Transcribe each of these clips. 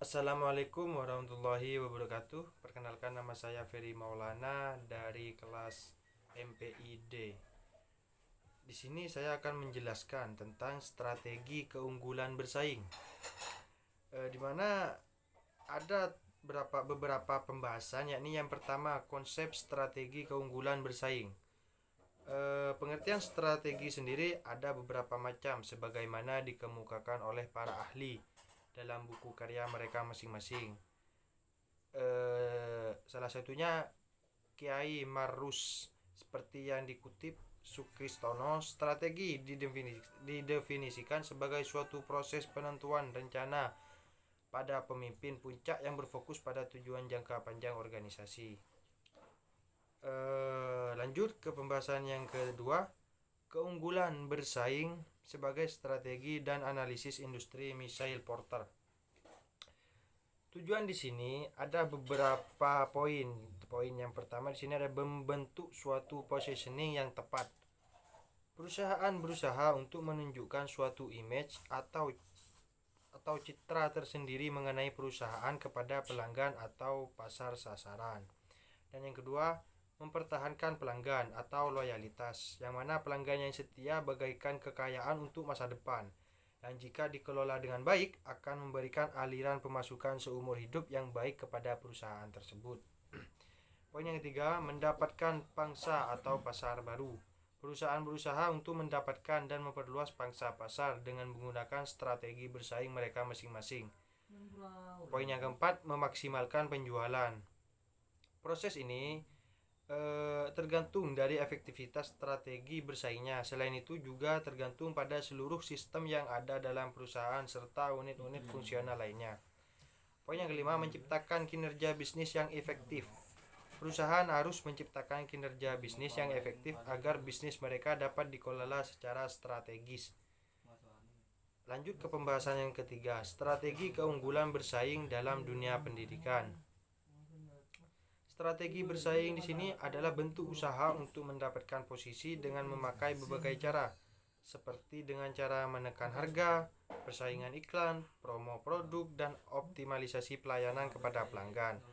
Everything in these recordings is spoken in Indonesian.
Assalamualaikum warahmatullahi wabarakatuh. Perkenalkan, nama saya Ferry Maulana dari kelas MPID. Di sini saya akan menjelaskan tentang strategi keunggulan bersaing. Di mana ada beberapa pembahasan, yakni yang pertama konsep strategi keunggulan bersaing. Pengertian strategi sendiri ada beberapa macam sebagaimana dikemukakan oleh para ahli dalam buku karya mereka masing-masing. Salah satunya Kiai Marus, seperti yang dikutip Sukristono, strategi didefinisikan sebagai suatu proses penentuan rencana pada pemimpin puncak yang berfokus pada tujuan jangka panjang organisasi. Lanjut ke pembahasan yang kedua, keunggulan bersaing sebagai strategi dan analisis industri Michael Porter. Tujuan di sini ada beberapa poin. Poin yang pertama di sini ada membentuk suatu positioning yang tepat. Perusahaan berusaha untuk menunjukkan suatu image atau citra tersendiri mengenai perusahaan kepada pelanggan atau pasar sasaran. Dan yang kedua, mempertahankan pelanggan atau loyalitas, yang mana pelanggan yang setia bagaikan kekayaan untuk masa depan, dan jika dikelola dengan baik akan memberikan aliran pemasukan seumur hidup yang baik kepada perusahaan tersebut. Poin yang ketiga, mendapatkan pangsa atau pasar baru. Perusahaan berusaha untuk mendapatkan dan memperluas pangsa pasar dengan menggunakan strategi bersaing mereka masing-masing. Poin yang keempat, memaksimalkan penjualan. Proses ini tergantung dari efektivitas strategi bersaingnya. Selain itu juga tergantung pada seluruh sistem yang ada dalam perusahaan serta unit-unit fungsional lainnya. Poin yang kelima, menciptakan kinerja bisnis yang efektif. Perusahaan harus menciptakan kinerja bisnis yang efektif agar bisnis mereka dapat dikelola secara strategis. Lanjut ke pembahasan yang ketiga, strategi keunggulan bersaing dalam dunia pendidikan. Strategi bersaing di sini adalah bentuk usaha untuk mendapatkan posisi dengan memakai berbagai cara, seperti dengan cara menekan harga, persaingan iklan, promo produk, dan optimalisasi pelayanan kepada pelanggan.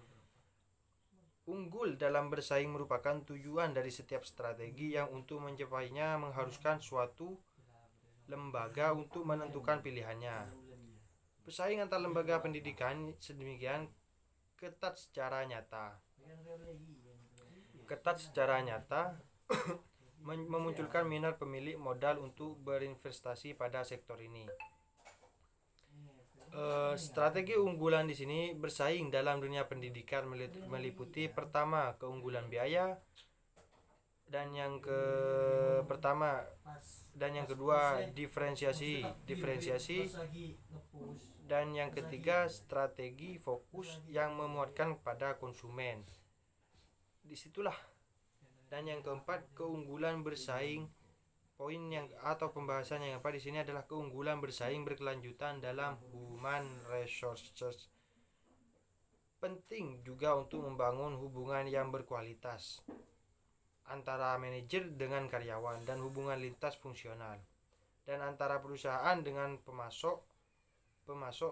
Unggul dalam bersaing merupakan tujuan dari setiap strategi yang untuk mencapainya mengharuskan suatu lembaga untuk menentukan pilihannya. Bersaing antar lembaga pendidikan sedemikian ketat secara nyata memunculkan minat pemilik modal untuk berinvestasi pada sektor ini. Strategi unggulan di sini bersaing dalam dunia pendidikan meliputi pertama, keunggulan biaya, dan yang kedua diferensiasi, dan yang ketiga strategi fokus yang memuatkan pada konsumen. Disitulah. Dan yang keempat, keunggulan bersaing. Poin yang atau pembahasan yang keempat di sini adalah keunggulan bersaing berkelanjutan dalam human resources. Penting juga untuk membangun hubungan yang berkualitas antara manajer dengan karyawan dan hubungan lintas fungsional, dan antara perusahaan dengan pemasok,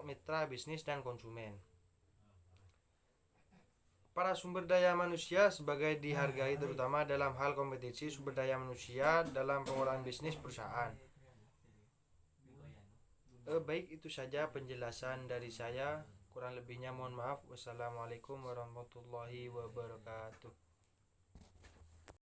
mitra bisnis, dan konsumen. Para sumber daya manusia sebagai dihargai terutama dalam hal kompetensi sumber daya manusia dalam pengolahan bisnis perusahaan. Baik, itu saja penjelasan dari saya. Kurang lebihnya mohon maaf. Wassalamualaikum warahmatullahi wabarakatuh.